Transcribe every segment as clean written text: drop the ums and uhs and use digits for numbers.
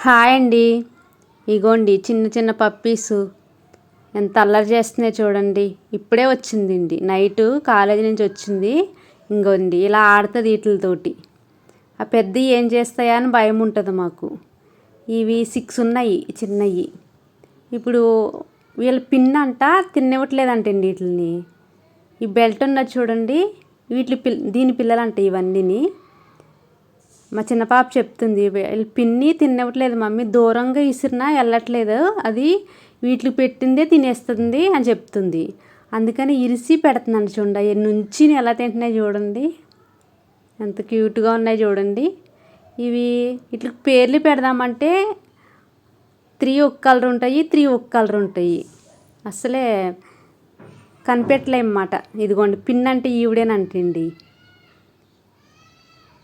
Hi అండి. ఇగోండి చిన్న చిన్న పప్పీసు ఎంత అల్లరి చేస్తున్నాయో చూడండి. ఇప్పుడే వచ్చిందండి, నైటు కాలేజీ నుంచి వచ్చింది. ఇంకోండి ఇలా ఆడుతుంది వీటితోటి. ఆ పెద్దవి ఏం చేస్తాయా అని భయం ఉంటుంది మాకు. ఇవి 6 ఉన్నాయి చిన్నవి. ఇప్పుడు వీళ్ళ పిన్ అంట తినివ్వట్లేదంటండి వీటిని. ఈ బెల్ట్ ఉన్నది చూడండి, దీని పిల్లలంట ఇవన్నీని. మా చిన్న పాప చెప్తుంది, పిన్ని తినవట్లేదు మమ్మీ, దూరంగా విసిరినా వెళ్ళట్లేదు, అది వీటికి పెట్టిందే తినేస్తుంది అని చెప్తుంది. అందుకని ఇరిసి పెడుతున్నాను చూడండి. నుంచి ఎలా తింటున్నాయి చూడండి, ఎంత క్యూట్గా ఉన్నాయి చూడండి. ఇవి వీటికి పేర్లు పెడదామంటే 3 ఒక కలర్ ఉంటాయి, 3 ఒక కలర్ ఉంటాయి. అసలే కనిపెట్టలేమన్నమాట. ఇదిగోండి పిన్ అంటే ఈవిడేనంటండి.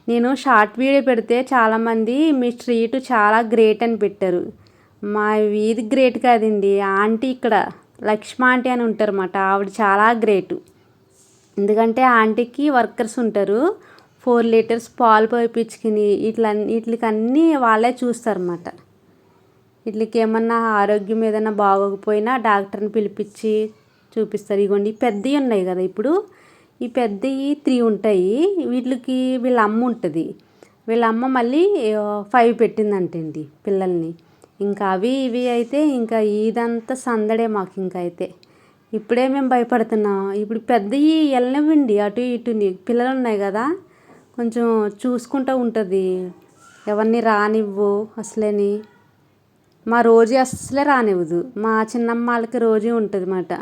నేను షార్ట్ వీడియో పెడితే చాలామంది మీ స్ట్రీట్ చాలా గ్రేట్ అని పెట్టారు. మా వీధి గ్రేట్ కాదండి, ఆంటీ ఇక్కడ లక్ష్మ ఆంటీ అని ఉంటారన్నమాట. ఆవిడ చాలా గ్రేటు. ఎందుకంటే ఆంటీకి వర్కర్స్ ఉంటారు. 4 లీటర్స్ పాలు పోయించుకుని వీటికి అన్నీ వాళ్ళే చూస్తారన్నమాట. వీటికి ఏమన్నా ఆరోగ్యం ఏదైనా బాగోకపోయినా డాక్టర్ని పిలిపించి చూపిస్తారు. ఇగోండి పెద్దవి ఉన్నాయి కదా, ఇప్పుడు ఈ పెద్దవి 3 ఉంటాయి. వీటికి వీళ్ళ అమ్మ ఉంటుంది. వీళ్ళ అమ్మ మళ్ళీ 5 పెట్టిందంటండి పిల్లల్ని. ఇంకా అవి ఇవి అయితే ఇంకా ఇదంతా సందడే మాకు. ఇంకా అయితే ఇప్పుడే మేము భయపడుతున్నాం. ఇప్పుడు పెద్దవి వెళ్ళనివ్వండి, అటు ఇటుని పిల్లలు ఉన్నాయి కదా, కొంచెం చూసుకుంటూ ఉంటుంది. ఎవరిని రానివ్వు అసలేని. మా రోజు అస్సలే రానివ్వదు. మా చిన్నమ్మ వాళ్ళకి రోజు ఉంటుంది అన్నమాట.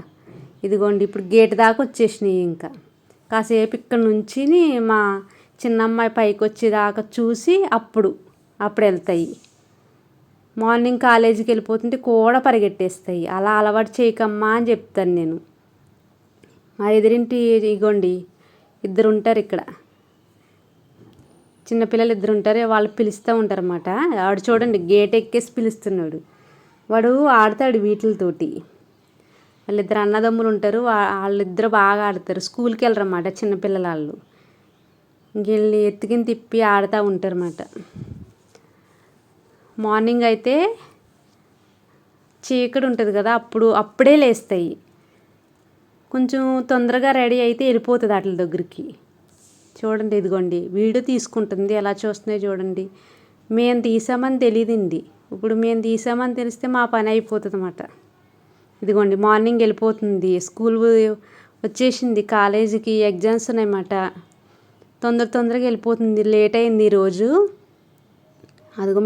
ఇదిగోండి ఇప్పుడు గేట్ దాకా వచ్చేసినాయి. ఇంకా కాసేపు ఇక్కడ నుంచి మా చిన్నమ్మాయి పైకి వచ్చేదాకా చూసి అప్పుడు వెళ్తాయి. మార్నింగ్ కాలేజీకి వెళ్ళిపోతుంటే కూడా పరిగెట్టేస్తాయి. అలా అలవాటు చేయకమ్మా అని చెప్తాను నేను. మా ఎదురింటి ఇగోండి 2 ఉంటారు ఇక్కడ, చిన్నపిల్లలు 2 ఉంటారు. వాళ్ళు పిలుస్తూ ఉంటారు అన్నమాట. వాడు చూడండి గేట్ ఎక్కేసి పిలుస్తున్నాడు. వాడు ఆడతాడు వీటితోటి. వాళ్ళిద్దరు అన్నదమ్ములు ఉంటారు. వాళ్ళిద్దరు బాగా ఆడతారు. స్కూల్కి వెళ్ళరన్నమాట చిన్నపిల్లలు వాళ్ళు. వీళ్ళని ఎత్తుకుని తిప్పి ఆడుతూ ఉంటారు అన్నమాట. మార్నింగ్ అయితే చీకటి ఉంటుంది కదా, అప్పుడే లేస్తాయి. కొంచెం తొందరగా రెడీ అయితే వెళ్ళిపోతుంది వాటి దగ్గరికి. చూడండి ఇదిగోండి వీడియో తీసుకుంటుంది, ఎలా చూస్తున్నాయి చూడండి. మేము తీసామని తెలియదండి. ఇప్పుడు మేము తీసామని తెలిస్తే మా పని అయిపోతుంది అన్నమాట. ఇదిగోండి మార్నింగ్ వెళ్ళిపోతుంది. స్కూల్ వచ్చేసింది, కాలేజీకి ఎగ్జామ్స్ ఉన్నాయన్నమాట. తొందరగా వెళ్ళిపోతుంది. లేట్ అయింది ఈరోజు. అదిగో